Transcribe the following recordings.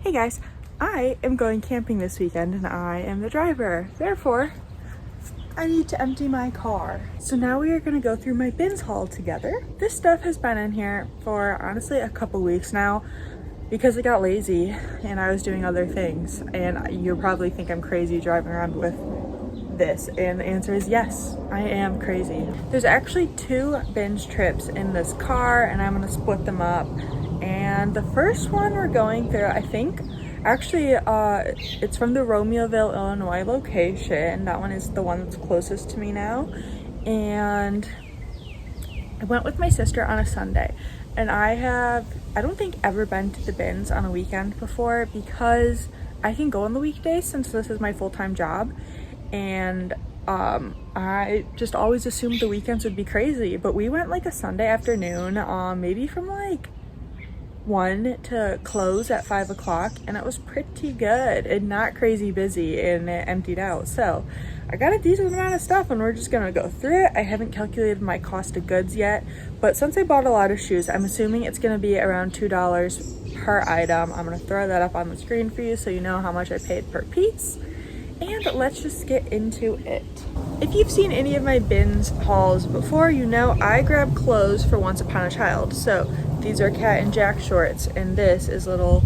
Hey guys, I am going camping this weekend and I am the driver. Therefore, I need to empty my car. So now we are going to go through my bins haul together. This stuff has been in here for honestly a couple weeks now because I got lazy and I was doing other things. And you'll probably think I'm crazy driving around with this, and the answer is yes, I am crazy. There's actually 2 binge trips in this car and I'm going to split them up. And the first one we're going through, I think, actually, it's from the Romeoville, Illinois location. That one is the one that's closest to me now. And I went with my sister on a Sunday. And I don't think ever been to the bins on a weekend before because I can go on the weekdays since this is my full-time job. And I just always assumed the weekends would be crazy. But we went like a Sunday afternoon, maybe from like 1 to close at 5 o'clock, and it was pretty good and not crazy busy, and it emptied out. So I got a decent amount of stuff and we're just gonna go through it. I haven't calculated my cost of goods yet, but since I bought a lot of shoes, I'm assuming it's gonna be around $2 per item. I'm gonna throw that up on the screen for you so you know how much I paid per piece. And let's just get into it. If you've seen any of my bins hauls before, you know I grab clothes for Once Upon a Child. So these are Cat and Jack shorts, and this is little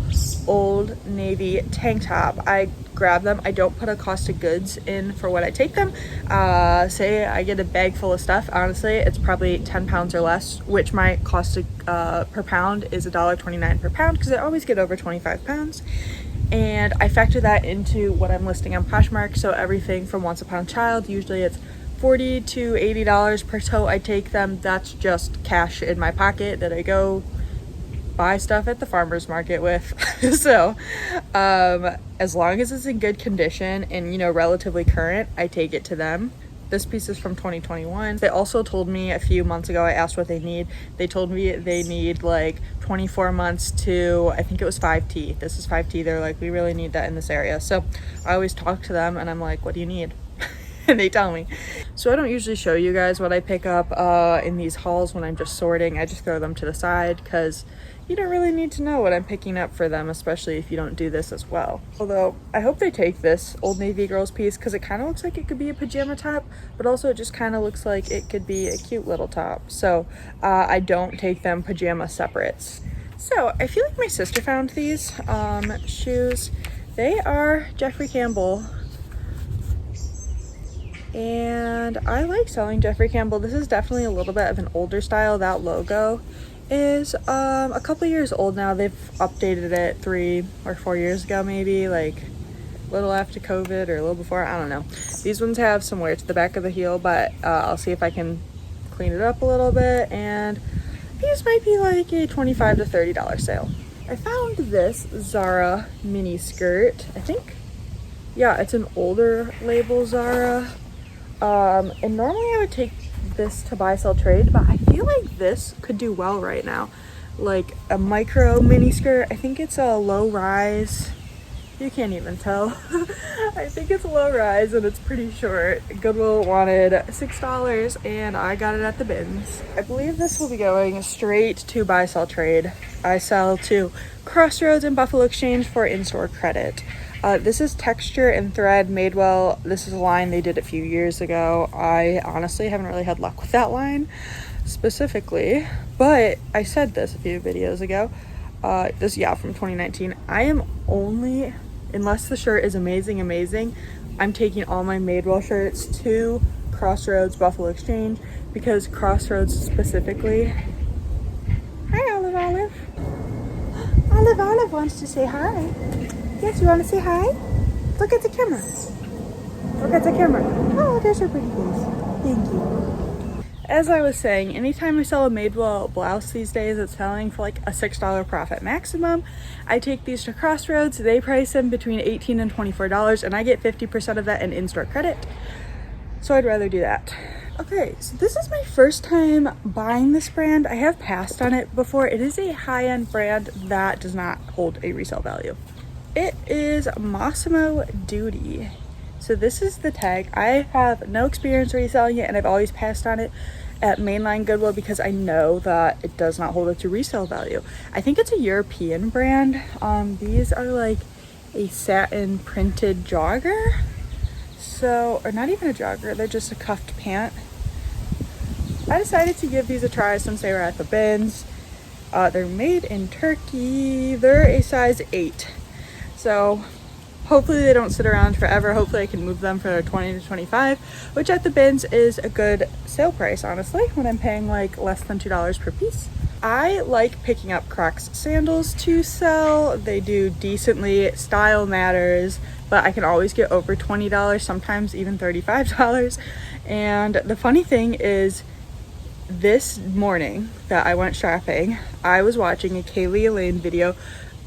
Old Navy tank top. I grab them. I don't put a cost of goods in for what I take them. Say I get a bag full of stuff. Honestly, it's probably 10 pounds or less, which my cost per pound is $1.29 per pound because I always get over 25 pounds. And I factor that into what I'm listing on Poshmark. So everything from Once Upon a Child, usually it's $40 to $80 per tote I take them. That's just cash in my pocket that I go buy stuff at the farmer's market with. So as long as it's in good condition and, you know, relatively current, I take it to them. This piece is from 2021. They also told me a few months ago, I asked what they need. They told me they need like 24 months to, I think it was 5T. This is 5T. They're like, we really need that in this area. So I always talk to them and I'm like, what do you need? And they tell me. So I don't usually show you guys what I pick up in these hauls when I'm just sorting. I just throw them to the side because you don't really need to know what I'm picking up for them, especially if you don't do this as well. Although I hope they take this Old Navy girls piece because it kind of looks like it could be a pajama top, but also it just kind of looks like it could be a cute little top. So I don't take them pajama separates. So I feel like my sister found these shoes. They are Jeffrey Campbell. And I like selling Jeffrey Campbell. This is definitely a little bit of an older style. That logo is a couple years old now. They've updated it 3 or 4 years ago, maybe, like a little after COVID or a little before, I don't know. These ones have some wear to the back of the heel, but I'll see if I can clean it up a little bit, and these might be like a $25 to $30 sale. I found this Zara mini skirt. I think, yeah, it's an older label Zara. And normally I would take this to buy, sell, trade, but I feel like this could do well right now. Like a micro mini skirt. I think it's a low rise. You can't even tell. I think it's low rise and it's pretty short. Goodwill wanted $6 and I got it at the bins. I believe this will be going straight to buy, sell, trade. I sell to Crossroads and Buffalo Exchange for in-store credit. This is texture and thread Madewell. This is a line they did a few years ago. I honestly haven't really had luck with that line specifically, but I said this a few videos ago. This, yeah, from 2019. I am only, unless the shirt is amazing, I'm taking all my Madewell shirts to Crossroads, Buffalo Exchange, because Crossroads specifically. Hi, Olive. Olive wants to say hi. Yes, you want to say hi? Look at the camera. Look at the camera. Oh, there's her pretty face. Thank you. As I was saying, anytime I sell a Madewell blouse these days, it's selling for like a $6 profit maximum. I take these to Crossroads. They price them between $18 and $24, and I get 50% of that in in-store credit. So I'd rather do that. Okay, so this is my first time buying this brand. I have passed on it before. It is a high-end brand that does not hold a resale value. It is Massimo Dutti. So this is the tag. I have no experience reselling it and I've always passed on it. at mainline Goodwill because I know that it does not hold up to resale value. I think it's a European brand. These are like a satin printed jogger. So, or not even a jogger, they're just a cuffed pant. I decided to give these a try since they were at the bins. They're made in Turkey. They're a size 8. So hopefully they don't sit around forever. Hopefully I can move them for 20 to 25, which at the bins is a good sale price, honestly, when I'm paying like less than $2 per piece. I like picking up Crocs sandals to sell. They do decently. Style matters, but I can always get over $20, sometimes even $35. And the funny thing is, this morning that I went shopping, I was watching a Kaylee Elaine video,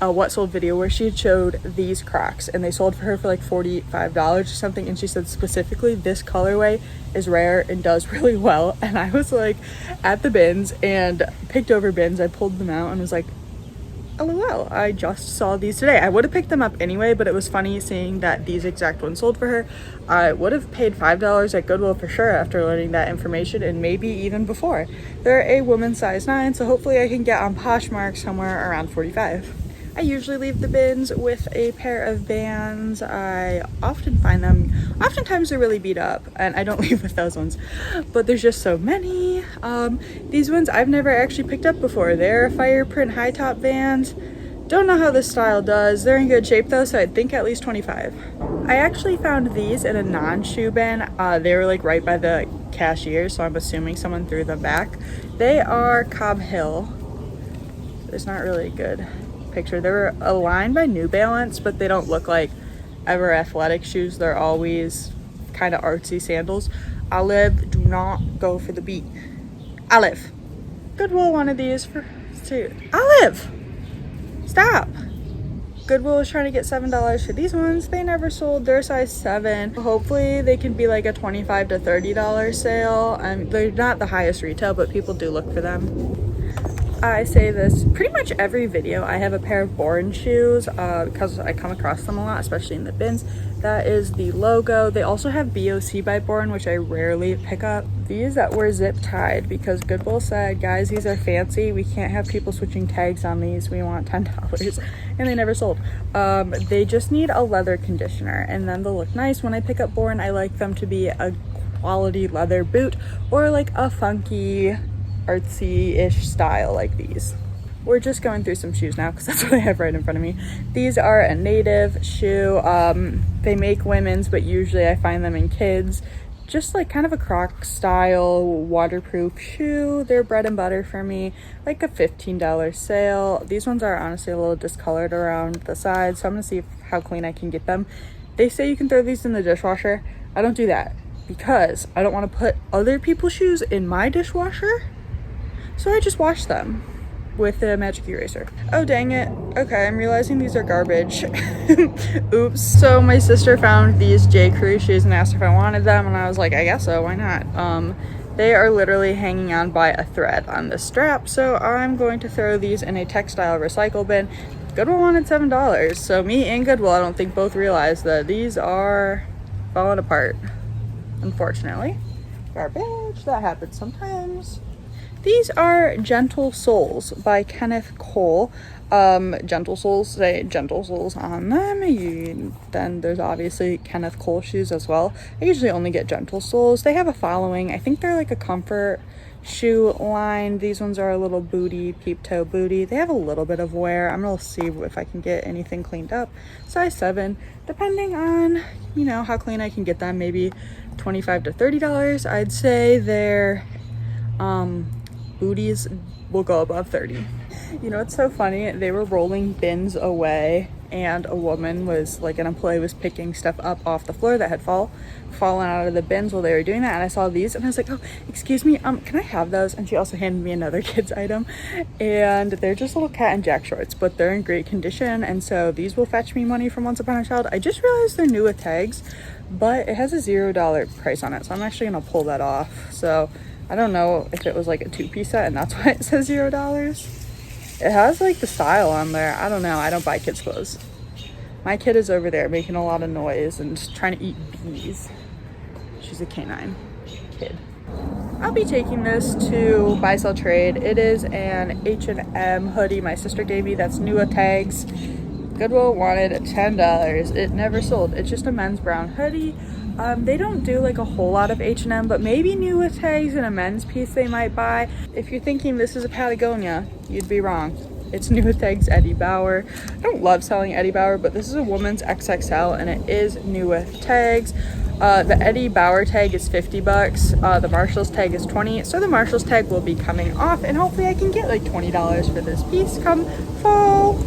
a what sold video, where she had showed these Crocs and they sold for her for like $45 or something, and she said specifically this colorway is rare and does really well. And I was like at the bins and picked over bins, I pulled them out and was like, LOL, I just saw these today. I would have picked them up anyway, but it was funny seeing that these exact ones sold for her. I would have paid $5 at Goodwill for sure after learning that information, and maybe even before. They're a woman's size 9, so hopefully I can get on Poshmark somewhere around 45. I usually leave the bins with a pair of Vans. I often find them, oftentimes they're really beat up, and I don't leave with those ones, but there's just so many. These ones I've never actually picked up before. They're fire print high top Vans. Don't know how this style does. They're in good shape though, so I'd think at least 25. I actually found these in a non-shoe bin. They were like right by the cashier, so I'm assuming someone threw them back. They are Cobb Hill. There's not really a good picture. They were aligned by New Balance, but they don't look like ever athletic shoes. They're always kind of artsy sandals. Olive, do not go for the beat. Olive. Goodwill wanted these for two. Olive! Stop! Goodwill was trying to get $7 for these ones. They never sold. They're size 7. Hopefully they can be like a $25 to $30 sale. They're not the highest retail, but people do look for them. I say this pretty much every video. I have a pair of Bourne shoes because I come across them a lot, especially in the bins. That is the logo. They also have BOC by Bourne, which I rarely pick up. These that were zip tied because Goodwill said, guys, these are fancy. We can't have people switching tags on these. We want $10. And they never sold. They just need a leather conditioner and then they'll look nice. When I pick up Bourne, I like them to be a quality leather boot or like a funky artsy-ish style like these. We're just going through some shoes now because that's what I have right in front of me. These are a native shoe. They make women's, but usually I find them in kids. Just like kind of a Croc style waterproof shoe. They're bread and butter for me, like a $15 sale. These ones are honestly a little discolored around the sides, so I'm gonna see how clean I can get them. They say you can throw these in the dishwasher. I don't do that because I don't want to put other people's shoes in my dishwasher. So I just wash them with the magic eraser. Oh, dang it. Okay, I'm realizing these are garbage. Oops. So my sister found these J. Crew shoes and asked if I wanted them, and I was like, I guess so, why not? They are literally hanging on by a thread on the strap, so I'm going to throw these in a textile recycle bin. Goodwill wanted $7, so me and Goodwill, I don't think both realized that these are falling apart, unfortunately. Garbage, that happens sometimes. These are Gentle Soles by Kenneth Cole. Gentle Soles say Gentle Soles on them. Then there's obviously Kenneth Cole shoes as well. I usually only get Gentle Soles. They have a following. I think they're like a comfort shoe line. These ones are a little booty, peep toe booty. They have a little bit of wear. I'm gonna see if I can get anything cleaned up. Size 7, depending on, you know, how clean I can get them. Maybe $25 to $30. I'd say they're booties will go above 30. You know, it's so funny. They were rolling bins away and a woman was like, an employee was picking stuff up off the floor that had fallen out of the bins while they were doing that, and I saw these and I was like, oh, excuse me, can I have those? And she also handed me another kid's item, and they're just little cat and jack shorts, but they're in great condition, and so these will fetch me money from Once Upon a Child. I just realized they're new with tags, but it has a $0 price on it, so I'm actually gonna pull that off. So I don't know if it was like a 2-piece set and that's why it says $0. It has like the style on there. I don't know. I don't buy kids' clothes. My kid is over there making a lot of noise and trying to eat bees. She's a canine kid. I'll be taking this to buy, sell, trade. It is an H&M hoodie my sister gave me that's new with tags. Goodwill wanted $10. It never sold. It's just a men's brown hoodie. They don't do like a whole lot of H&M, but maybe new with tags and a men's piece they might buy. If you're thinking this is a Patagonia, you'd be wrong. It's new with tags Eddie Bauer. I don't love selling Eddie Bauer, but this is a woman's XXL and it is new with tags. The Eddie Bauer tag is 50 bucks. The Marshalls tag is 20. So the Marshalls tag will be coming off and hopefully I can get like $20 for this piece come fall.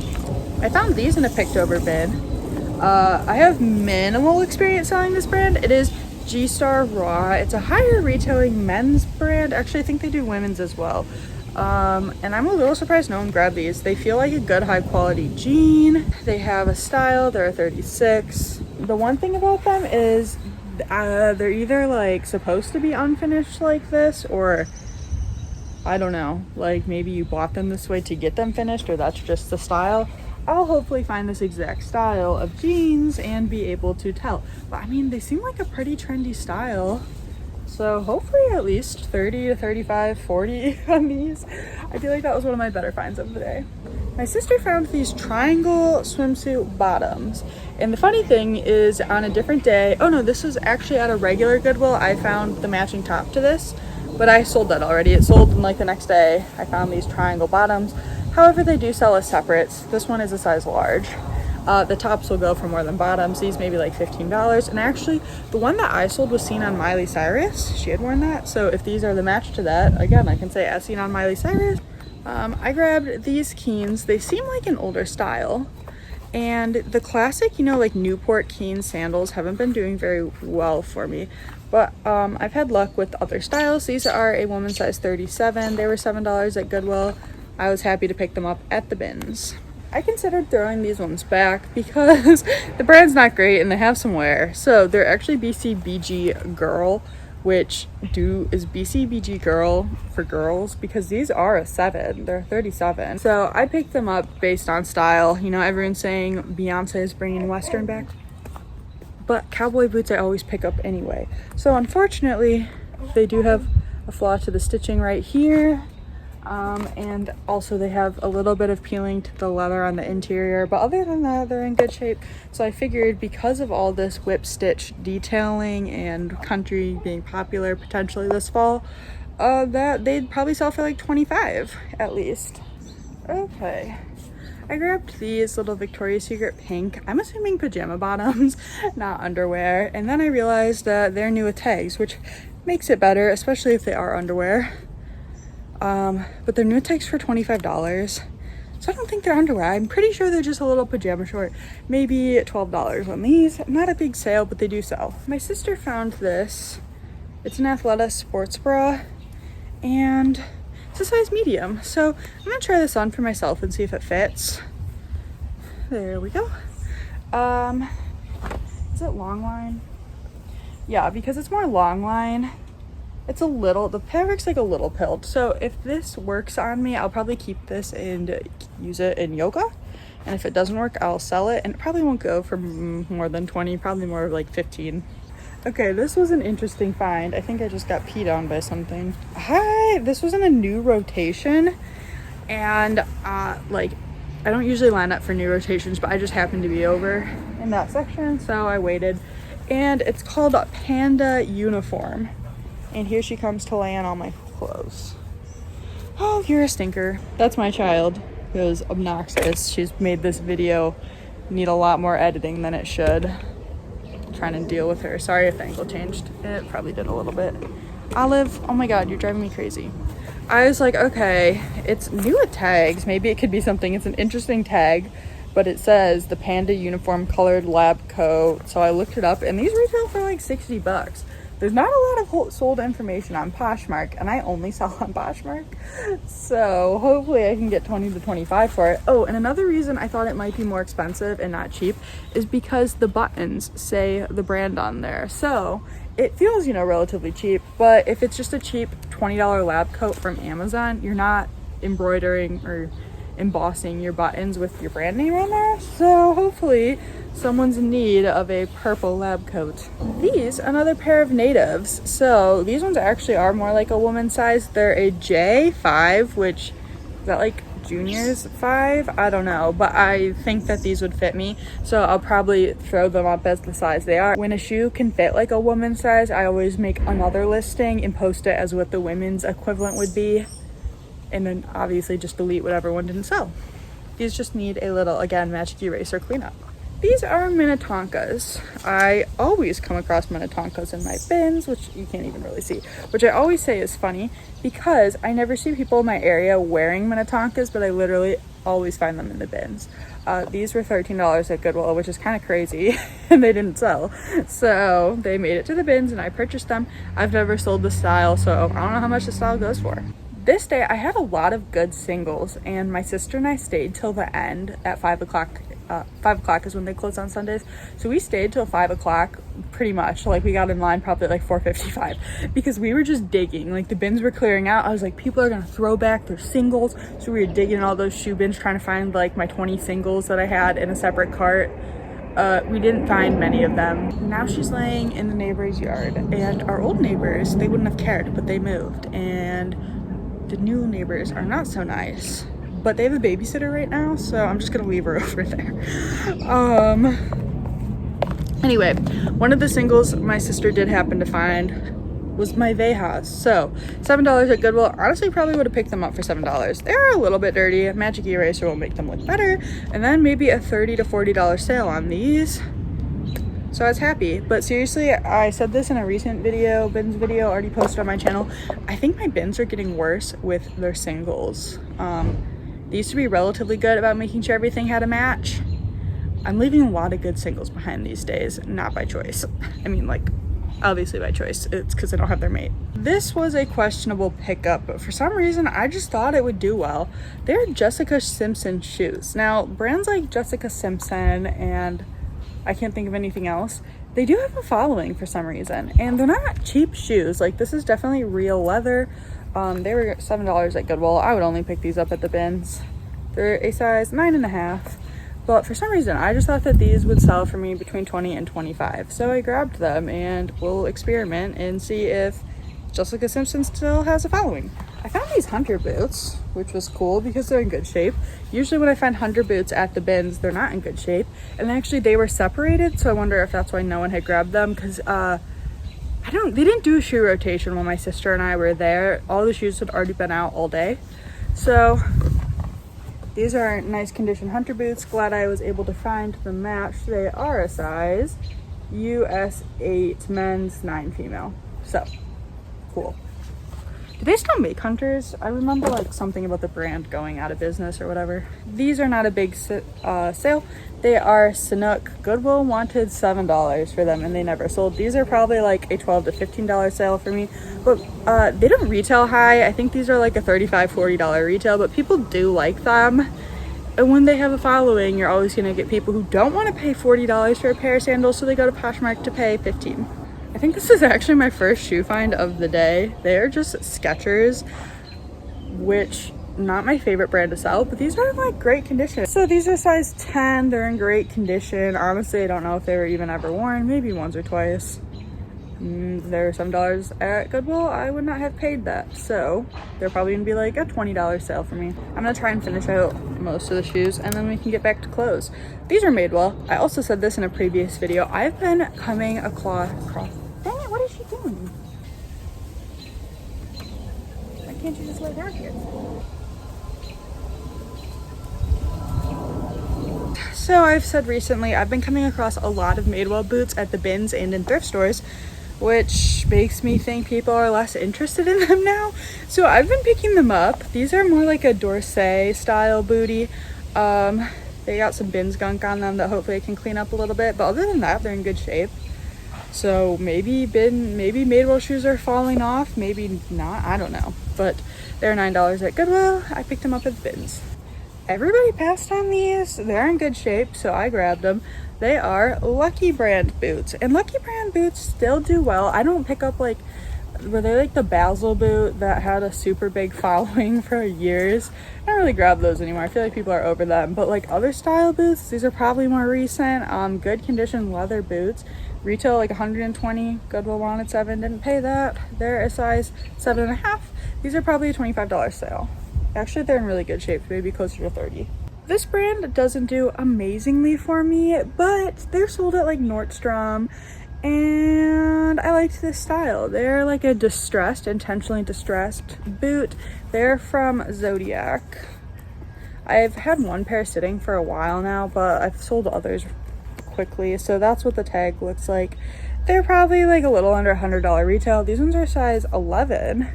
I found these in a picked over bin. I have minimal experience selling this brand. It is G-Star Raw. It's a higher retailing men's brand. Actually, I think they do women's as well. And I'm a little surprised no one grabbed these. They feel like a good high quality jean. They have a style. They're a 36. The one thing about them is they're either like supposed to be unfinished like this, or I don't know, like maybe you bought them this way to get them finished, or that's just the style. I'll hopefully find this exact style of jeans and be able to tell. But I mean, they seem like a pretty trendy style. So hopefully at least 30 to 35, 40 on these. I feel like that was one of my better finds of the day. My sister found these triangle swimsuit bottoms. And the funny thing is on a different day, oh no, this was actually at a regular Goodwill. I found the matching top to this, but I sold that already. It sold in like the next day. I found these triangle bottoms. However, they do sell as separates. This one is a size large. The tops will go for more than bottoms. These maybe like $15. And actually, the one that I sold was seen on Miley Cyrus. She had worn that. So if these are the match to that, again, I can say as seen on Miley Cyrus. I grabbed these Keens. They seem like an older style. And the classic, you know, like Newport Keen sandals haven't been doing very well for me. But I've had luck with other styles. These are a woman's size 37. They were $7 at Goodwill. I was happy to pick them up at the bins. I considered throwing these ones back because the brand's not great and they have some wear. So they're actually BCBG Girl, which is BCBG Girl for girls because these are a 7. They're 37. So I picked them up based on style. You know, everyone's saying Beyonce is bringing Western back, but cowboy boots I always pick up anyway. So unfortunately, they do have a flaw to the stitching right here. And also they have a little bit of peeling to the leather on the interior, but other than that they're in good shape. So I figured because of all this whip stitch detailing and country being popular potentially this fall, that they'd probably sell for like $25 at least. Okay, I grabbed these little Victoria's Secret pink, I'm assuming pajama bottoms, not underwear, and then I realized that they're new with tags, which makes it better, especially if they are underwear. But they're new tags for $25. So I don't think they're underwear. I'm pretty sure they're just a little pajama short. Maybe $12 on these. Not a big sale, but they do sell. My sister found this. It's an Athleta sports bra. And it's a size medium. So I'm gonna try this on for myself and see if it fits. There we go. Is it long line? Yeah, because it's more long line. It's a little, the fabric's like a little pilled. So if this works on me, I'll probably keep this and use it in yoga. And if it doesn't work, I'll sell it. And it probably won't go for more than 20, probably more like 15. Okay, this was an interesting find. I think I just got peed on by something. Hi, this was in a new rotation. And like, I don't usually line up for new rotations, but I just happened to be over in that section. So I waited. And it's called a Panda Uniform. And here she comes to lay on all my clothes. Oh, you're a stinker. That's my child, who's obnoxious. She's made this video need a lot more editing than it should. I'm trying to deal with her. Sorry if the angle changed. It probably did a little bit. Olive, oh my God, you're driving me crazy. I was like, okay, it's new with tags. Maybe it could be something. It's an interesting tag, but it says the Panda Uniform Colored Lab Coat. So I looked it up and these retail for like $60. There's not a lot of sold information on Poshmark, and I only sell on Poshmark. So hopefully I can get 20 to 25 for it. Oh, and another reason I thought it might be more expensive and not cheap is because the buttons say the brand on there. So it feels, you know, relatively cheap, but if it's just a cheap $20 lab coat from Amazon, you're not embroidering or embossing your buttons with your brand name on there. So hopefully someone's in need of a purple lab coat. These, another pair of natives. So these ones actually are more like a woman's size. They're a J5, which is that like junior's 5? I don't know, but I think that these would fit me, so I'll probably throw them up as the size they are. When a shoe can fit like a woman's size, I always make another listing and post it as what the women's equivalent would be, and then obviously just delete whatever one didn't sell. These just need a little, again, magic eraser cleanup. These are Minnetonkas. I always come across Minnetonkas in my bins, which you can't even really see, which I always say is funny because I never see people in my area wearing Minnetonkas, but I literally always find them in the bins. These were $13 at Goodwill, which is kind of crazy, and they didn't sell. So they made it to the bins and I purchased them. I've never sold the style, so I don't know how much the style goes for. This day I had a lot of good singles, and my sister and I stayed till the end at 5 o'clock. 5 o'clock is when they close on Sundays, so we stayed till 5 o'clock pretty much. Like, we got in line probably like 4:55 because we were just digging. Like, the bins were clearing out. I was like, people are gonna throw back their singles, so we were digging all those shoe bins trying to find like my 20 singles that I had in a separate cart. We didn't find many of them. Now she's laying in the neighbor's yard, and our old neighbors, they wouldn't have cared, but they moved, and the new neighbors are not so nice. But they have a babysitter right now, so I'm just gonna leave her over there. Anyway, one of the singles my sister did happen to find was my Vejas. So $7 at Goodwill. Honestly, probably would have picked them up for $7. They're a little bit dirty. A magic eraser will make them look better, and then maybe a $30 to $40 sale on these. So I was happy. But seriously, I said this in a recent video, bins video already posted on my channel. I think my bins are getting worse with their singles. They used to be relatively good about making sure everything had a match. I'm leaving a lot of good singles behind these days, not by choice. I mean, like, obviously by choice. It's because I don't have their mate. This was a questionable pickup, but for some reason, I just thought it would do well. They're Jessica Simpson shoes. Now, brands like Jessica Simpson and I can't think of anything else, they do have a following for some reason, and they're not cheap shoes. Like, this is definitely real leather. They were $7 at Goodwill. I would only pick these up at the bins. They're a size 9.5, but for some reason I just thought that these would sell for me between 20 and 25, so I grabbed them, and we'll experiment and see if Jessica Simpson still has a following. I found these hunter boots, which was cool because they're in good shape. Usually when I find hunter boots at the bins, they're not in good shape, and actually they were separated, so I wonder if that's why no one had grabbed them, because they didn't do a shoe rotation when my sister and I were there. All the shoes had already been out all day. So these are nice condition hunter boots. Glad I was able to find the match. They are a size US 8 men's, 9 female. So cool. Do they still make hunters? I remember like something about the brand going out of business or whatever. These are not a big sale. They are Sanook. Goodwill wanted $7 for them and they never sold. These are probably like a $12 to $15 sale for me, but they don't retail high. I think these are like a $35, $40 retail, but people do like them. And when they have a following, you're always gonna get people who don't want to pay $40 for a pair of sandals, so they go to Poshmark to pay $15. I think this is actually my first shoe find of the day. They're just Skechers, which not my favorite brand to sell, but these are in like great condition. So these are size 10. They're in great condition. Honestly, I don't know if they were even ever worn, maybe once or twice. They're $7 at Goodwill. I would not have paid that, so they're probably gonna be like a $20 sale for me. I'm gonna try and finish out most of the shoes and then we can get back to clothes. These are made well. I also said this in a previous video. I've been coming across dang it, what is she doing? Why can't you just lay down here? So I've said recently, I've been coming across a lot of Madewell boots at the bins and in thrift stores, which makes me think people are less interested in them now. So I've been picking them up. These are more like a Dorsey style booty. They got some bins gunk on them that hopefully I can clean up a little bit, but other than that, they're in good shape. So maybe Madewell shoes are falling off, maybe not, I don't know. But they're $9 at Goodwill. I picked them up at the bins. Everybody passed on these. They're in good shape, so I grabbed them. They are Lucky brand boots, and Lucky brand boots still do well. I don't pick up like Were they like the Basil boot that had a super big following for years? I don't really grab those anymore. I feel like people are over them. But like other style boots, these are probably more recent. Good condition leather boots. Retail like 120. Goodwill wanted 7, didn't pay that. They're a size 7.5. These are probably a $25 sale. Actually, they're in really good shape, maybe closer to 30. This brand doesn't do amazingly for me, but they're sold at like Nordstrom, and I liked this style. They're like a distressed, intentionally distressed boot. They're from Zodiac. I've had one pair sitting for a while now, but I've sold others quickly, so that's what the tag looks like. They're probably like a little under $100 retail. These ones are size 11.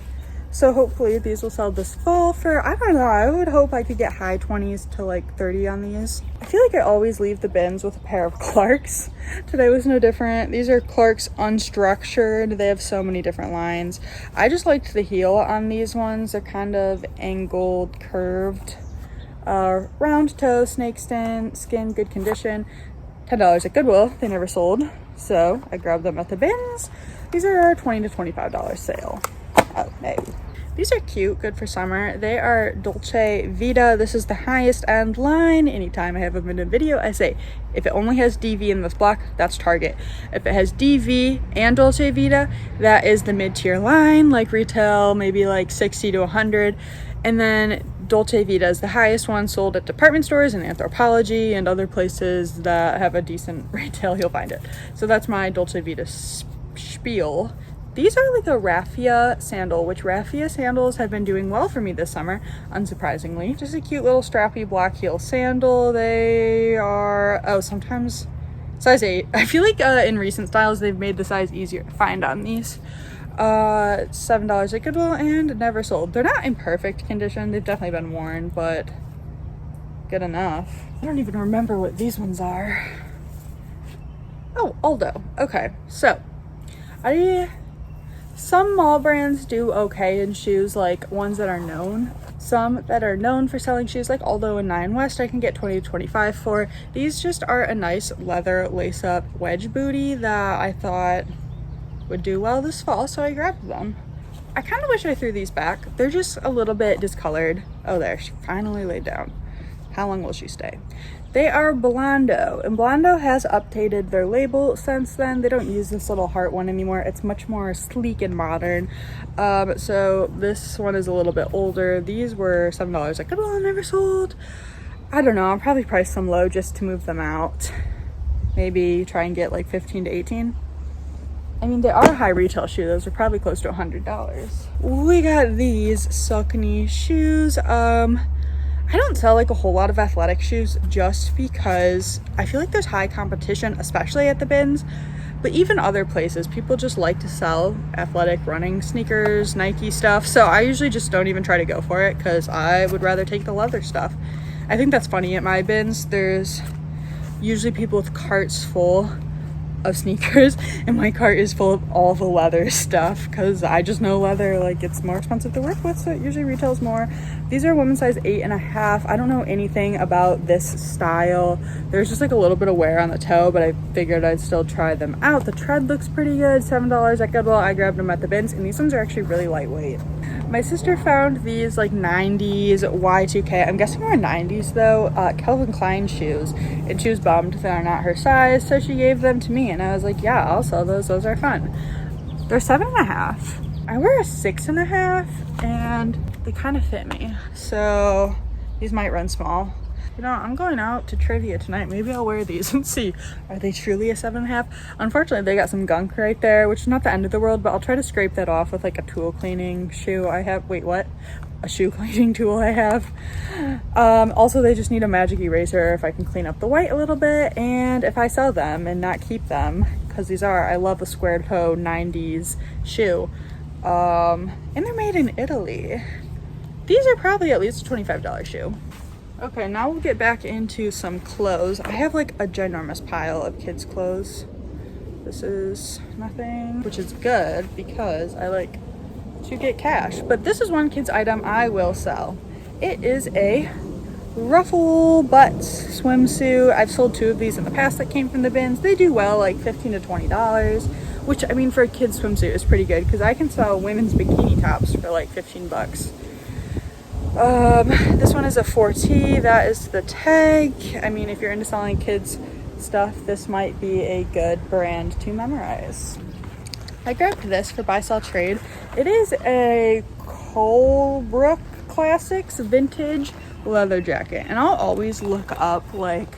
So hopefully these will sell this fall for, I don't know, I would hope I could get high 20s to like 30 on these. I feel like I always leave the bins with a pair of Clarks. Today was no different. These are Clarks Unstructured. They have so many different lines. I just liked the heel on these ones. They're kind of angled, curved, round toe, snake skin, good condition. $10 at Goodwill. They never sold, so I grabbed them at the bins. These are a $20 to $25 sale. Oh, maybe. These are cute, good for summer. They are Dolce Vita. This is the highest end line. Anytime I have them in a video, I say, if it only has DV in this block, that's Target. If it has DV and Dolce Vita, that is the mid-tier line, like retail, maybe like 60 to 100. And then Dolce Vita is the highest one, sold at department stores and Anthropologie and other places that have a decent retail, you'll find it. So that's my Dolce Vita spiel. These are like a raffia sandal, which raffia sandals have been doing well for me this summer, unsurprisingly. Just a cute little strappy black heel sandal. They are, oh, sometimes size 8. I feel like in recent styles, they've made the size easier to find on these. $7 at Goodwill and never sold. They're not in perfect condition. They've definitely been worn, but good enough. I don't even remember what these ones are. Oh, Aldo. Okay, so some mall brands do okay in shoes, like ones that are known. Some that are known for selling shoes, like Aldo and 9 West, I can get 20 to 25 for. These just are a nice leather lace-up wedge booty that I thought would do well this fall, so I grabbed them. I kind of wish I threw these back. They're just a little bit discolored. Oh, there, she finally laid down. How long will she stay? They are Blondo, and Blondo has updated their label since then. They don't use this little heart one anymore. It's much more sleek and modern. So this one is a little bit older. These were $7 at Goodwill, never sold. I don't know, I'll probably price them low just to move them out. Maybe try and get like 15 to 18. I mean, they are a high retail shoe. Those are probably close to $100. We got these Saucony shoes. I don't sell like a whole lot of athletic shoes just because I feel like there's high competition, especially at the bins, but even other places, people just like to sell athletic running sneakers, Nike stuff. So I usually just don't even try to go for it because I would rather take the leather stuff. I think that's funny. At my bins, there's usually people with carts full of sneakers and my cart is full of all the leather stuff because I just know leather, like, it's more expensive to work with, so it usually retails more. These are women's size 8.5. I don't know anything about this style. There's just like a little bit of wear on the toe, but I figured I'd still try them out. The tread looks pretty good. $7 at Goodwill. I grabbed them at the bins, and these ones are actually really lightweight. My sister found these like 90s Y2K, I'm guessing they're 90s though, Calvin Klein shoes, and she was bummed they are not her size, so she gave them to me, and I was like, yeah, I'll sell those are fun. They're 7.5. I wear a 6.5 and they kind of fit me, so these might run small. You know, I'm going out to trivia tonight. Maybe I'll wear these and see. Are they truly a 7.5? Unfortunately, they got some gunk right there, which is not the end of the world, but I'll try to scrape that off with like a tool cleaning shoe I have. Wait, what? A shoe cleaning tool I have. Also, they just need a magic eraser if I can clean up the white a little bit, and if I sell them and not keep them, because these are, I love a square toe 90s shoe. And they're made in Italy. These are probably at least a $25 shoe. Okay, now we'll get back into some clothes. I have like a ginormous pile of kids' clothes. This is nothing, which is good because I like to get cash. But this is one kid's item I will sell. It is a ruffle butt swimsuit. I've sold 2 of these in the past that came from the bins. They do well, like $15 to $20. which I mean for a kid's swimsuit is pretty good because I can sell women's bikini tops for like 15 bucks. This one is a 4T. That is the tag. I mean, if you're into selling kids stuff, this might be a good brand to memorize. I grabbed this for buy sell trade. It is a Colebrook Classics vintage leather jacket, and I'll always look up like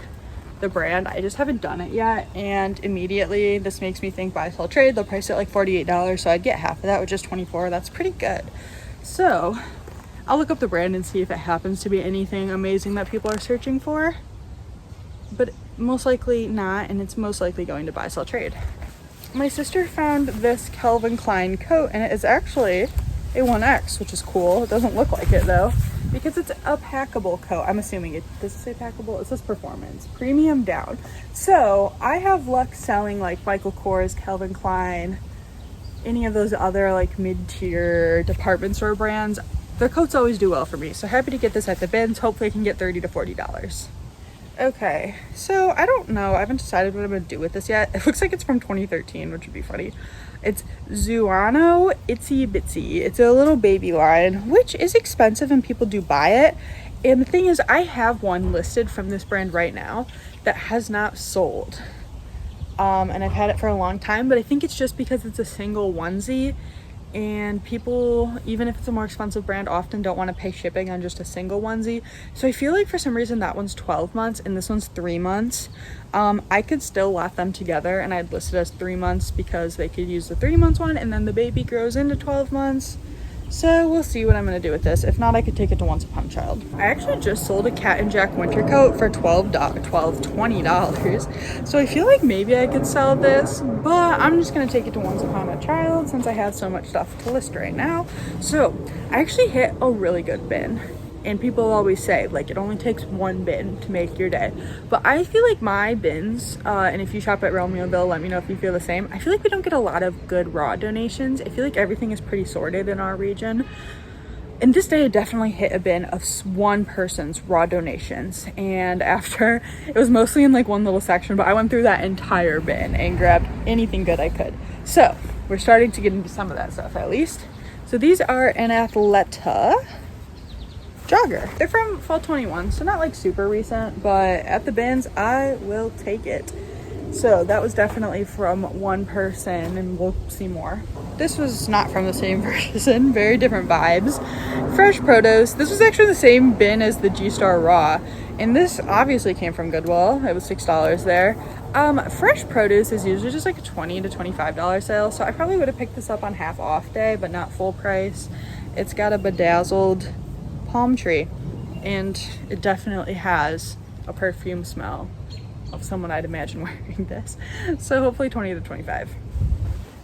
the brand. I just haven't done it yet, and immediately this makes me think buy sell trade. They'll price it like $48, so I'd get half of that, which is $24. That's pretty good. So I'll look up the brand and see if it happens to be anything amazing that people are searching for, but most likely not, and it's most likely going to buy sell trade. My sister found this Calvin Klein coat, and it is actually a 1X, which is cool. It doesn't look like it though, because it's a packable coat. I'm assuming it does it say packable? It says performance, premium down. So I have luck selling like Michael Kors, Calvin Klein, any of those other like mid-tier department store brands. Their coats always do well for me. So happy to get this at the bins. Hopefully I can get $30 to $40. Okay, so I don't know. I haven't decided what I'm gonna do with this yet. It looks like it's from 2013, which would be funny. It's Zuano Itsy Bitsy. It's a little baby line, which is expensive and people do buy it. And the thing is, I have one listed from this brand right now that has not sold. And I've had it for a long time, but I think it's just because it's a single onesie. And people, even if it's a more expensive brand, often don't want to pay shipping on just a single onesie. So I feel like for some reason that one's 12 months and this one's 3 months. I could still lot them together, and I'd list it as 3 months because they could use the 3 months one and then the baby grows into 12 months. So we'll see what I'm going to do with this. If not, I could take it to Once Upon a Child. I actually just sold a Cat and Jack winter coat for $20. So I feel like maybe I could sell this, but I'm just going to take it to Once Upon a Child since I have so much stuff to list right now. So I actually hit a really good bin. And people always say, like, it only takes one bin to make your day. But I feel like my bins, and if you shop at Romeoville, let me know if you feel the same. I feel like we don't get a lot of good raw donations. I feel like everything is pretty sorted in our region. And this day I definitely hit a bin of one person's raw donations. And after, it was mostly in like one little section, but I went through that entire bin and grabbed anything good I could. So we're starting to get into some of that stuff at least. So these are an Athleta jogger. They're from fall 21, so not like super recent, but at the bins I will take it. So that was definitely from one person, and we'll see more. This was not from the same person, very different vibes. Fresh produce. This was actually the same bin as the G-Star Raw, and this obviously came from Goodwill. It was $6 there. Fresh produce is usually just like a $20 to $25 sale, so I probably would have picked this up on half off day, but not full price. It's got a bedazzled palm tree, and it definitely has a perfume smell of someone I'd imagine wearing this. So hopefully 20 to 25.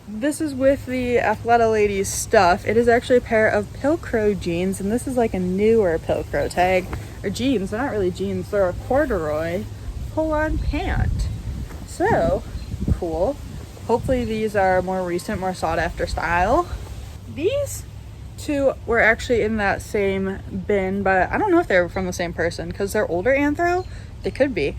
This is with the Athleta ladies stuff. It is actually a pair of Pilcrow jeans, and this is like a newer Pilcrow tag, or jeans. They're not really jeans, they're a corduroy pull-on pant. So cool. Hopefully these are more recent, more sought after style. These two were actually in that same bin, but I don't know if they were from the same person because they're older Anthro. They could be.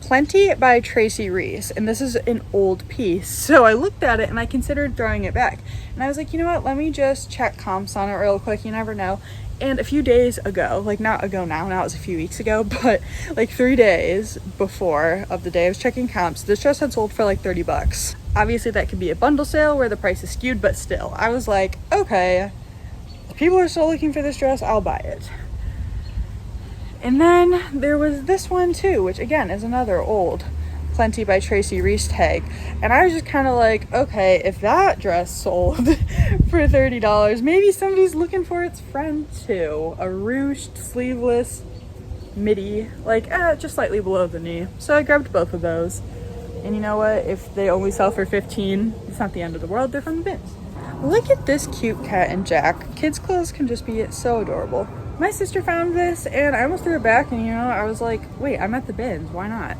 Plenty by Tracy Reese, and this is an old piece. So I looked at it and I considered throwing it back. And I was like, you know what, let me just check comps on it real quick, you never know. And a few days ago, like not ago now it was a few weeks ago, but like 3 days before of the day I was checking comps, this dress had sold for like 30 bucks. Obviously that could be a bundle sale where the price is skewed, but still, I was like, okay, if people are still looking for this dress, I'll buy it. And then there was this one too, which again is another old Plenty by Tracy Reese tag. And I was just kind of like, okay, if that dress sold for $30, maybe somebody's looking for its friend too. A ruched, sleeveless midi, like just slightly below the knee. So I grabbed both of those. And you know what? If they only sell for $15, it's not the end of the world. They're from the bins. Look at this cute Cat and Jack. Kids' clothes can just be so adorable. My sister found this and I almost threw it back, and you know, I was like, wait, I'm at the bins, why not?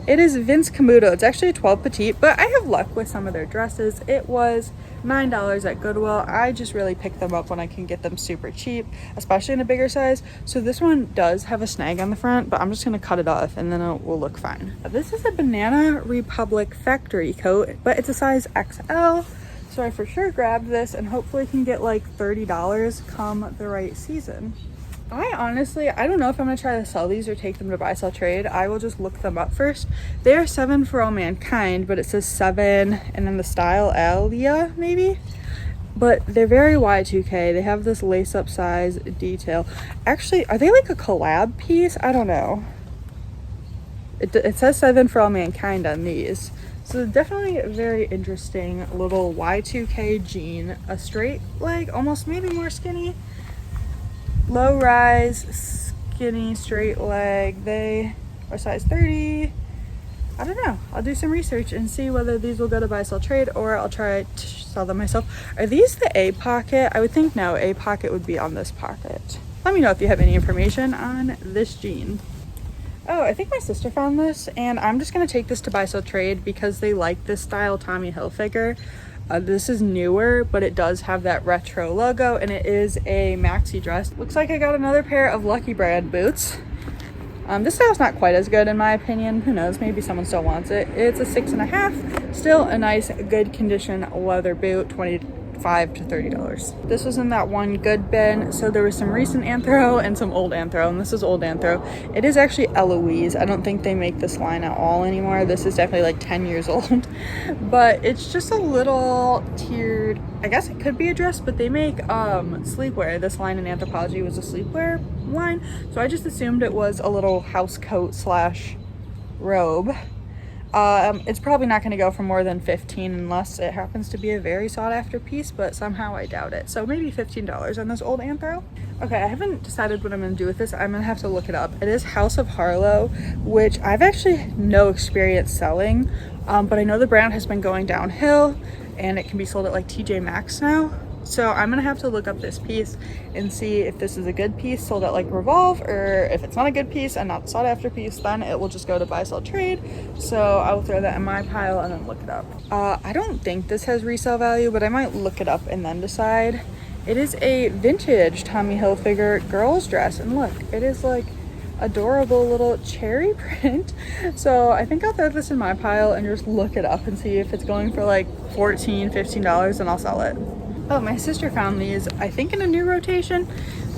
It is Vince Camuto. It's actually a 12 petite, but I have luck with some of their dresses. It was $9 at Goodwill. I just really pick them up when I can get them super cheap, especially in a bigger size. So this one does have a snag on the front, but I'm just gonna cut it off and then it will look fine. This is a Banana Republic factory coat, but it's a size XL. So I for sure grabbed this and hopefully can get like $30 come the right season. I honestly, I don't know if I'm gonna try to sell these or take them to buy, sell, trade. I will just look them up first. They are 7 for all mankind, but it says 7 and then the style Alia maybe. But they're very Y2K. They have this lace up size detail. Actually, are they like a collab piece? I don't know. It says 7 for all mankind on these. So definitely a very interesting little Y2K jean. A straight leg, almost maybe more skinny. Low rise, skinny, straight leg. They are size 30. I don't know. I'll do some research and see whether these will go to buy, sell, trade, or I'll try to sell them myself. Are these the A pocket? I would think no, A pocket would be on this pocket. Let me know if you have any information on this jean. Oh, I think my sister found this, and I'm just gonna take this to buy, sell, trade because they like this style Tommy Hilfiger. This is newer, but it does have that retro logo, and it is a maxi dress. Looks like I got another pair of Lucky Brand boots. This style's not quite as good in my opinion. Who knows, maybe someone still wants it. It's a 6.5, still a nice, good condition leather boot, $25 to $30. This was in that one good bin, so there was some recent Anthro and some old Anthro, and this is old Anthro. It is actually Eloise. I don't think they make this line at all anymore. This is definitely like 10 years old, but it's just a little tiered. I guess it could be a dress, but they make sleepwear. This line in Anthropologie was a sleepwear line, so I just assumed it was a little house coat slash robe. It's probably not going to go for more than $15 unless it happens to be a very sought after piece, but somehow I doubt it. So maybe $15 on this old Anthro. Okay, I haven't decided what I'm going to do with this. I'm going to have to look it up. It is House of Harlow, which I've actually no experience selling, but I know the brand has been going downhill and it can be sold at like TJ Maxx now. So I'm gonna have to look up this piece and see if this is a good piece sold at like Revolve, or if it's not a good piece and not sought after piece, then it will just go to buy, sell, trade. So I will throw that in my pile and then look it up. I don't think this has resale value, but I might look it up and then decide. It is a vintage Tommy Hilfiger girls dress, and look, it is like adorable little cherry print. So I think I'll throw this in my pile and just look it up and see if it's going for like $14, $15, and I'll sell it. Oh, my sister found these, I think in a new rotation.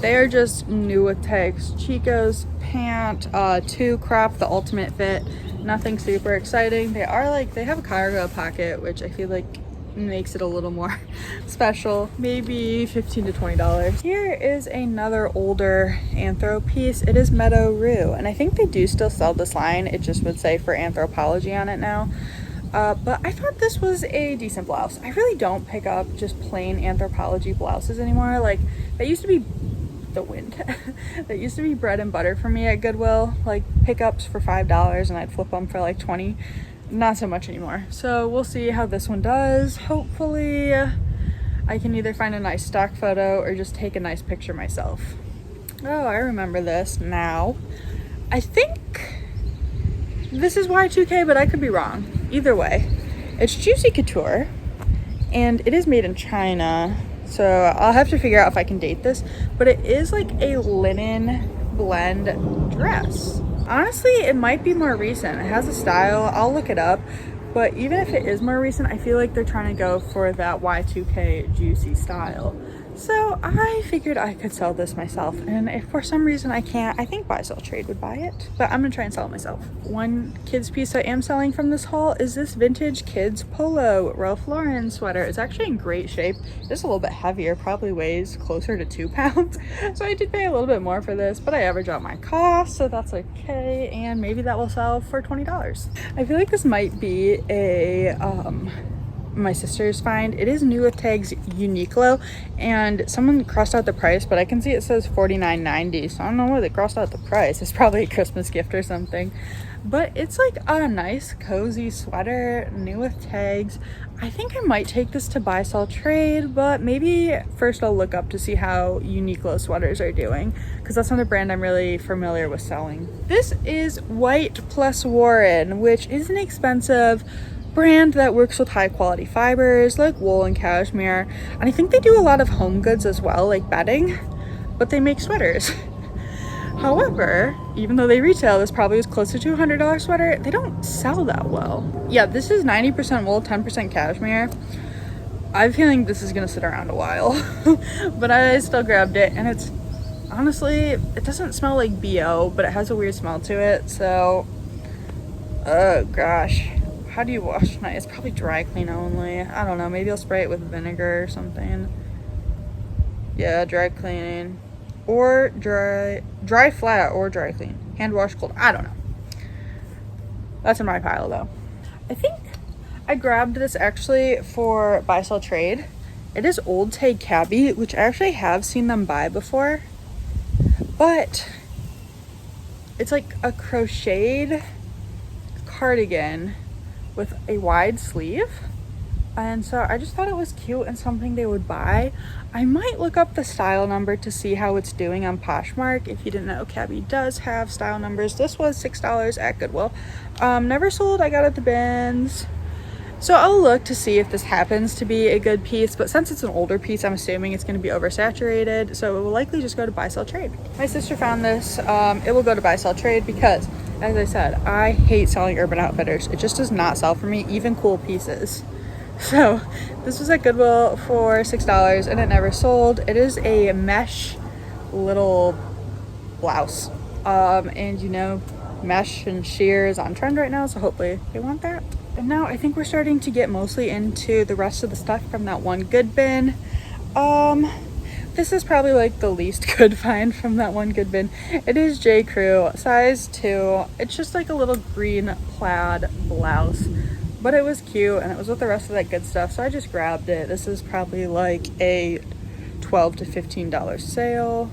They are just new with tags. Chico's pant, 2 crop, the ultimate fit. Nothing super exciting. They are like, they have a cargo pocket, which I feel like makes it a little more special. Maybe $15 to $20. Here is another older Anthro piece. It is Meadow Rue, and I think they do still sell this line. It just would say for Anthropologie on it now. But I thought this was a decent blouse. I really don't pick up just plain Anthropologie blouses anymore. Like, that used to be the wind. That used to be bread and butter for me at Goodwill. Like, pickups for $5 and I'd flip them for like 20. Not so much anymore. So we'll see how this one does. Hopefully I can either find a nice stock photo or just take a nice picture myself. Oh, I remember this now. I think this is Y2K, but I could be wrong. Either way, it's Juicy Couture, and it is made in China, so I'll have to figure out if I can date this, but it is like a linen blend dress. Honestly, it might be more recent. It has a style. I'll look it up, but even if it is more recent, I feel like they're trying to go for that Y2K juicy style. So I figured I could sell this myself, and if for some reason I can't, I think buy, sell, trade would buy it, but I'm gonna try and sell it myself. One kids piece I am selling from this haul is this vintage kids Polo Ralph Lauren sweater. It's actually in great shape. It's a little bit heavier, probably weighs closer to 2 pounds. So I did pay a little bit more for this, but I average out my cost, so that's okay, and maybe that will sell for $20. I feel like this might be a my sister's find. It is new with tags Uniqlo, and someone crossed out the price, but I can see it says $49.90, so I don't know where they crossed out the price. It's probably a Christmas gift or something, but it's like a nice cozy sweater, new with tags. I think I might take this to buy, sell, trade, but maybe first I'll look up to see how Uniqlo sweaters are doing, because that's not a brand I'm really familiar with selling. This is White Plus Warren, which is an expensive brand that works with high quality fibers like wool and cashmere, and I think they do a lot of home goods as well, like bedding, but they make sweaters. However, even though they retail, this probably is closer to a $100 sweater, they don't sell that well. Yeah, this is 90% wool, 10% cashmere. I have a feeling this is gonna sit around a while, but I still grabbed it, and it's honestly, it doesn't smell like BO, but it has a weird smell to it, so, oh gosh. How do you wash tonight? It's probably dry clean only. I don't know, maybe I'll spray it with vinegar or something. Yeah, dry cleaning. Or dry flat or dry clean. Hand wash cold. I don't know. That's in my pile though. I think I grabbed this actually for buy, sell, trade. It is Old Tag Cabby, which I actually have seen them buy before. But it's like a crocheted cardigan with a wide sleeve. And so I just thought it was cute and something they would buy. I might look up the style number to see how it's doing on Poshmark. If you didn't know, Cabby does have style numbers. This was $6 at Goodwill. Never sold, I got it at the bins. So I'll look to see if this happens to be a good piece, but since it's an older piece, I'm assuming it's gonna be oversaturated, so it will likely just go to buy, sell, trade. My sister found this. It will go to buy, sell, trade because, as I said, I hate selling Urban Outfitters. It just does not sell for me, even cool pieces. So this was at Goodwill for $6 and it never sold. It is a mesh little blouse. And you know, mesh and sheer is on trend right now, so hopefully they want that. And now I think we're starting to get mostly into the rest of the stuff from that one good bin. This is probably like the least good find from that one good bin. It is J. Crew, size 2. It's just like a little green plaid blouse. But it was cute and it was with the rest of that good stuff, so I just grabbed it. This is probably like a $12 to $15 sale.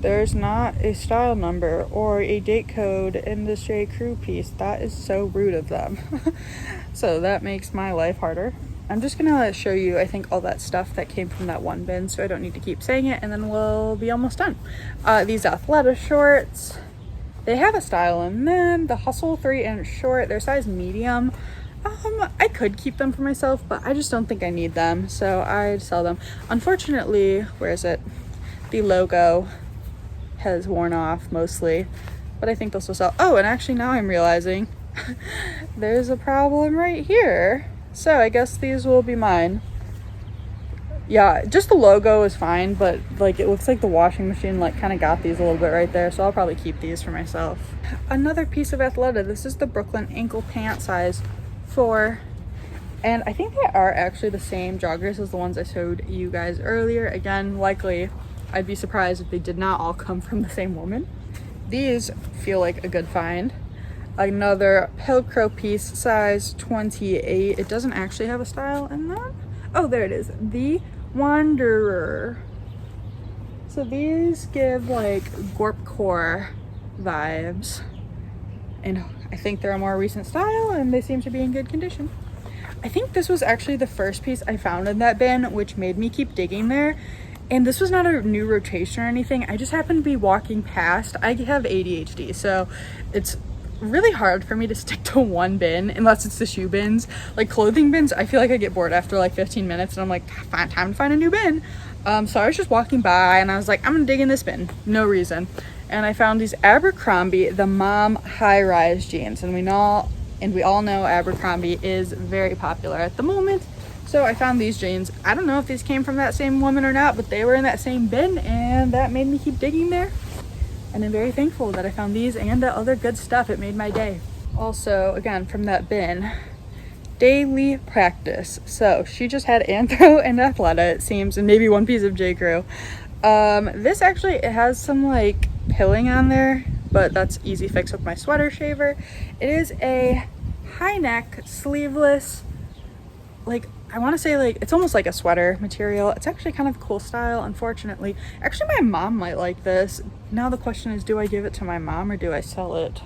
There's not a style number or a date code in this J. Crew piece. That is so rude of them. So that makes my life harder. I'm just gonna show you, I think, all that stuff that came from that one bin, so I don't need to keep saying it, and then we'll be almost done. These Athleta shorts, they have a style in them. The Hustle 3-inch short, they're size medium. I could keep them for myself, but I just don't think I need them, so I'd sell them. Unfortunately, where is it? The logo has worn off mostly, but I think they'll still sell. Oh, and actually now I'm realizing there's a problem right here. So I guess these will be mine. Yeah, just the logo is fine, but like it looks like the washing machine like kind of got these a little bit right there, so I'll probably keep these for myself. Another piece of Athleta. This is the Brooklyn ankle pant size 4, and I think they are actually the same joggers as the ones I showed you guys earlier. Again, likely I'd be surprised if they did not all come from the same woman. These feel like a good find. Another Pilcrow piece, size 28. It doesn't actually have a style in them. Oh, there it is, the Wanderer. So these give like Gorpcore vibes, and I think they're a more recent style and they seem to be in good condition. I think this was actually the first piece I found in that bin, which made me keep digging there. And this was not a new rotation or anything. I just happened to be walking past. I have ADHD, so it's really hard for me to stick to one bin unless it's the shoe bins. Like clothing bins, I feel like I get bored after like 15 minutes and I'm like, time to find a new bin. So I was just walking by and I was like, I'm gonna dig in this bin, no reason. And I found these Abercrombie, the mom high-rise jeans, and we all know Abercrombie is very popular at the moment. So I found these jeans. I don't know if these came from that same woman or not, but they were in that same bin and that made me keep digging there. And I'm very thankful that I found these and the other good stuff. It made my day. Also, again, from that bin, daily practice. So she just had Anthro and Athleta, it seems, and maybe one piece of J. Crew. This actually, it has some like pilling on there, but that's easy fix with my sweater shaver. It is a high neck, sleeveless, like I want to say like it's almost like a sweater material. It's actually kind of a cool style, unfortunately. Actually, my mom might like this. Now the question is, do I give it to my mom or do I sell it?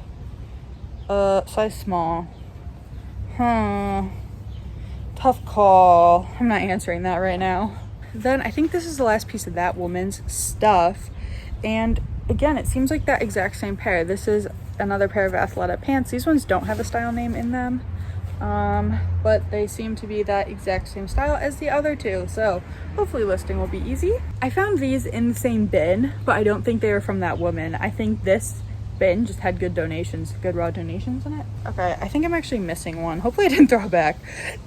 Size small. Tough call. I'm not answering that right now. Then I think this is the last piece of that woman's stuff. And again, it seems like that exact same pair. This is another pair of Athleta pants. These ones don't have a style name in them. But they seem to be that exact same style as the other two. So hopefully listing will be easy. I found these in the same bin, but I don't think they were from that woman. I think this bin just had good donations, good raw donations in it. Okay, I think I'm actually missing one. Hopefully I didn't throw it back.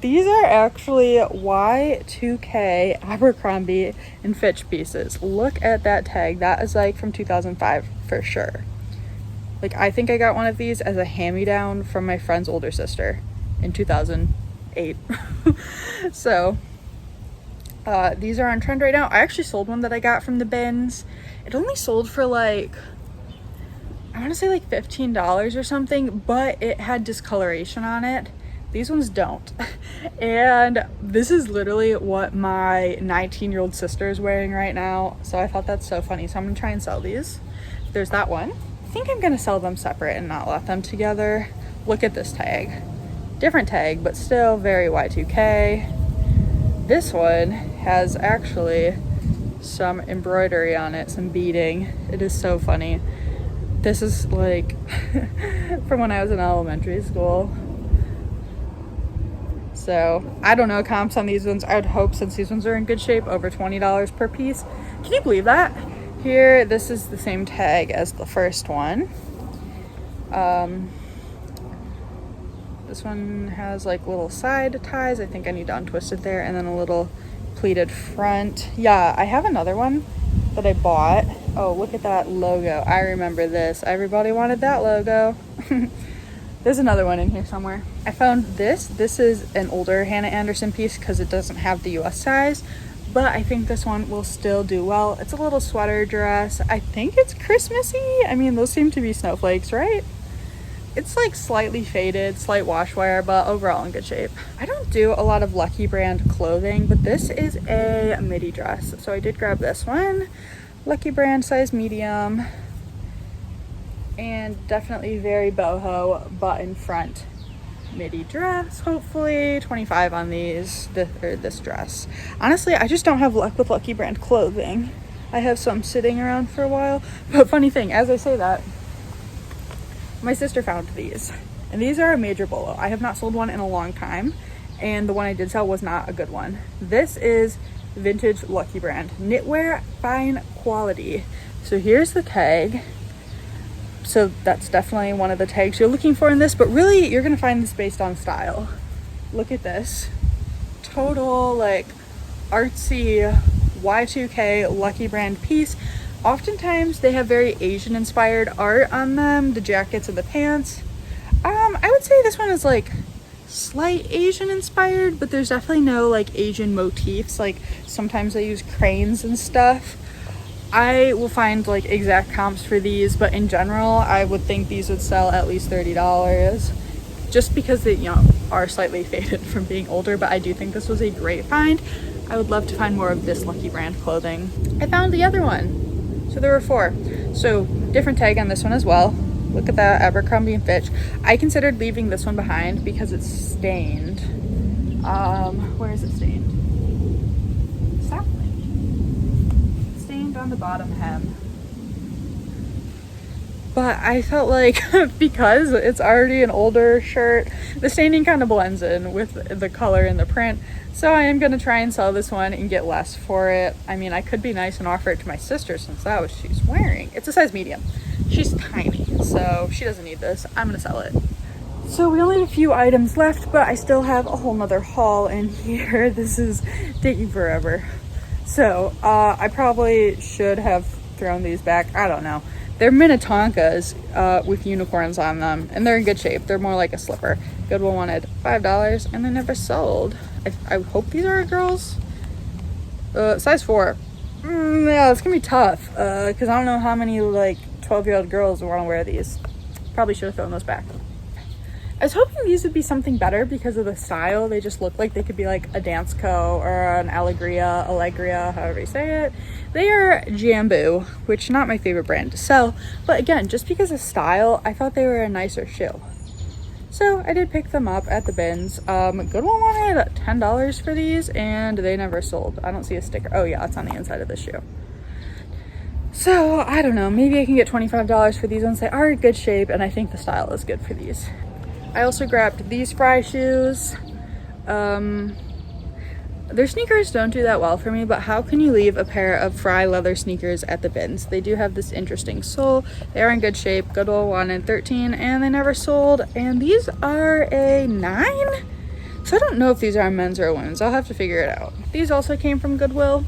These are actually Y2K Abercrombie and Fitch pieces. Look at that tag. That is like from 2005 for sure. Like, I think I got one of these as a hand-me-down from my friend's older sister in 2008. So these are on trend right now. I actually sold one that I got from the bins. It only sold for like, I want to say like $15 or something, but it had discoloration on it. These ones don't. And this is literally what my 19-year-old sister is wearing right now. So I thought that's so funny. So I'm gonna try and sell these. There's that one. I think I'm gonna sell them separate and not let them together. Look at this tag. Different tag, but still very Y2K. This one has actually some embroidery on it, some beading. It is so funny. This is like from when I was in elementary school. So I don't know comps on these ones. I would hope, since these ones are in good shape, over $20 per piece. Can you believe that? Here, this is the same tag as the first one. This one has like little side ties. I think I need to untwist it there, and then a little pleated front. Yeah, I have another one that I bought. Oh, look at that logo. I remember this. Everybody wanted that logo. There's another one in here somewhere. I found this. This is an older Hannah Anderson piece because it doesn't have the US size, but I think this one will still do well. It's a little sweater dress. I think it's Christmassy. I mean, those seem to be snowflakes, right? It's like slightly faded, slight wash wear, but overall in good shape. I don't do a lot of Lucky Brand clothing, but this is a midi dress. So I did grab this one. Lucky Brand size medium. And definitely very boho button front midi dress. Hopefully 25 on these, this dress. Honestly, I just don't have luck with Lucky Brand clothing. I have some sitting around for a while. But funny thing, as I say that, my sister found these, and these are a major bolo. I have not sold one in a long time, and the one I did sell was not a good one. This is vintage Lucky Brand knitwear, fine quality. So here's the tag. So that's definitely one of the tags you're looking for in this, but really you're gonna find this based on style. Look at this. Total like artsy Y2K Lucky Brand piece. Oftentimes they have very Asian inspired art on them, the jackets and the pants. I would say this one is like slight Asian inspired, but there's definitely no like Asian motifs. Like sometimes they use cranes and stuff. I will find like exact comps for these, but in general I would think these would sell at least $30 just because they, you know, are slightly faded from being older. But I do think this was a great find. I would love to find more of this Lucky Brand clothing. I found the other one. So there were 4. So different tag on this one as well. Look at that, Abercrombie and Fitch. I considered leaving this one behind because it's stained. Where is it stained? Sapling. Stained on the bottom hem. But I felt like because it's already an older shirt, the staining kind of blends in with the color and the print. So I am going to try and sell this one and get less for it. I mean, I could be nice and offer it to my sister since that was she's wearing. It's a size medium. She's tiny, so she doesn't need this. I'm going to sell it. So we only have a few items left, but I still have a whole nother haul in here. This is taking forever. So I probably should have thrown these back. I don't know. They're Minnetonkas with unicorns on them, and they're in good shape. They're more like a slipper. Goodwill wanted $5, and they never sold. I hope these are girls. Size 4. Yeah, it's gonna be tough because I don't know how many like 12-year-old girls want to wear these. Probably should have thrown those back. I was hoping these would be something better because of the style. They just look like they could be like a Dance Co. or an Allegria, however you say it. They are Jambu, which not my favorite brand to sell. But again, just because of style, I thought they were a nicer shoe. So I did pick them up at the bins. Goodwill wanted $10 for these and they never sold. I don't see a sticker. Oh yeah, it's on the inside of the shoe. So I don't know, maybe I can get $25 for these ones. They are in good shape and I think the style is good for these. I also grabbed these Fry shoes. Their sneakers don't do that well for me, but how can you leave a pair of Fry leather sneakers at the bins? They do have this interesting sole. They are in good shape. Goodwill wanted 13 and they never sold. And these are a 9? So I don't know if these are men's or women's. I'll have to figure it out. These also came from Goodwill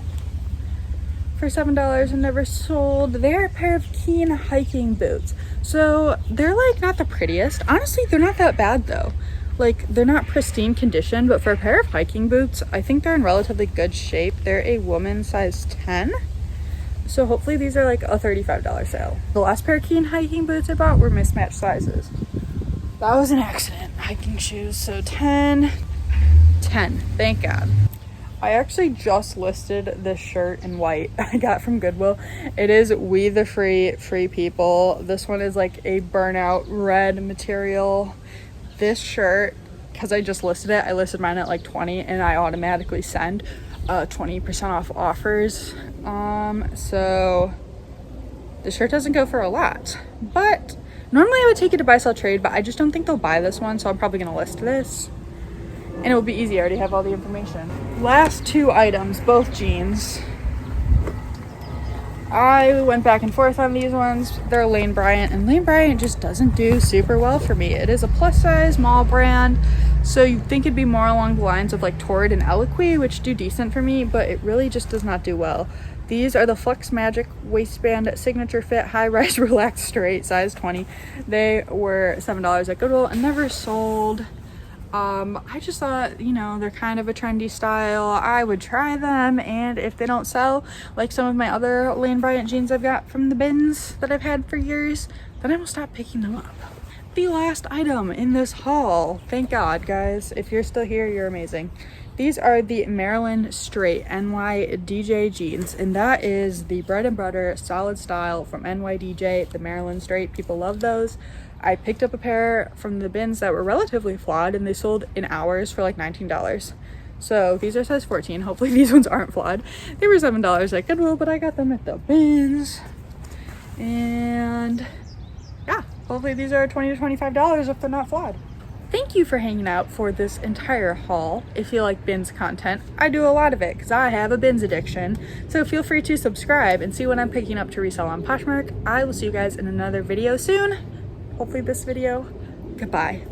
for $7 and never sold. They're a pair of Keen hiking boots. So they're like not the prettiest. Honestly, they're not that bad though. Like they're not pristine condition, but for a pair of hiking boots, I think they're in relatively good shape. They're a woman size 10. So hopefully these are like a $35 sale. The last pair of Keen hiking boots I bought were mismatched sizes. That was an accident. Hiking shoes. So 10, thank God. I actually just listed this shirt in white I got from Goodwill. It is We the Free People. This one is like a burnout red material. This shirt, because I just listed it, I listed mine at like 20 and I automatically send 20% off offers. So the shirt doesn't go for a lot, but normally I would take it to buy, sell, trade, but I just don't think they'll buy this one, so I'm probably gonna list this and it will be easy. I already have all the information. Last two items, both jeans. I went back and forth on these ones. They're Lane Bryant, and Lane Bryant just doesn't do super well for me. It is a plus size mall brand, so you'd think it'd be more along the lines of like Torrid and Eloquii, which do decent for me, but it really just does not do well. These are the Flex Magic waistband signature fit high rise relaxed straight size 20. They were $7 at Goodwill and never sold. I just thought, you know, they're kind of a trendy style. I would try them, and if they don't sell like some of my other Lane Bryant jeans I've got from the bins that I've had for years, then I will stop picking them up. The last item in this haul, thank God guys, if you're still here, you're amazing. These are the Maryland Straight NYDJ jeans, and that is the bread and butter solid style from NYDJ, the Maryland Straight. People love those. I picked up a pair from the bins that were relatively flawed and they sold in hours for like $19. So these are size 14. Hopefully these ones aren't flawed. They were $7 at Goodwill, but I got them at the bins. And yeah, hopefully these are $20 to $25 if they're not flawed. Thank you for hanging out for this entire haul. If you like bins content, I do a lot of it because I have a bins addiction. So feel free to subscribe and see what I'm picking up to resell on Poshmark. I will see you guys in another video soon. Hopefully this video. Goodbye.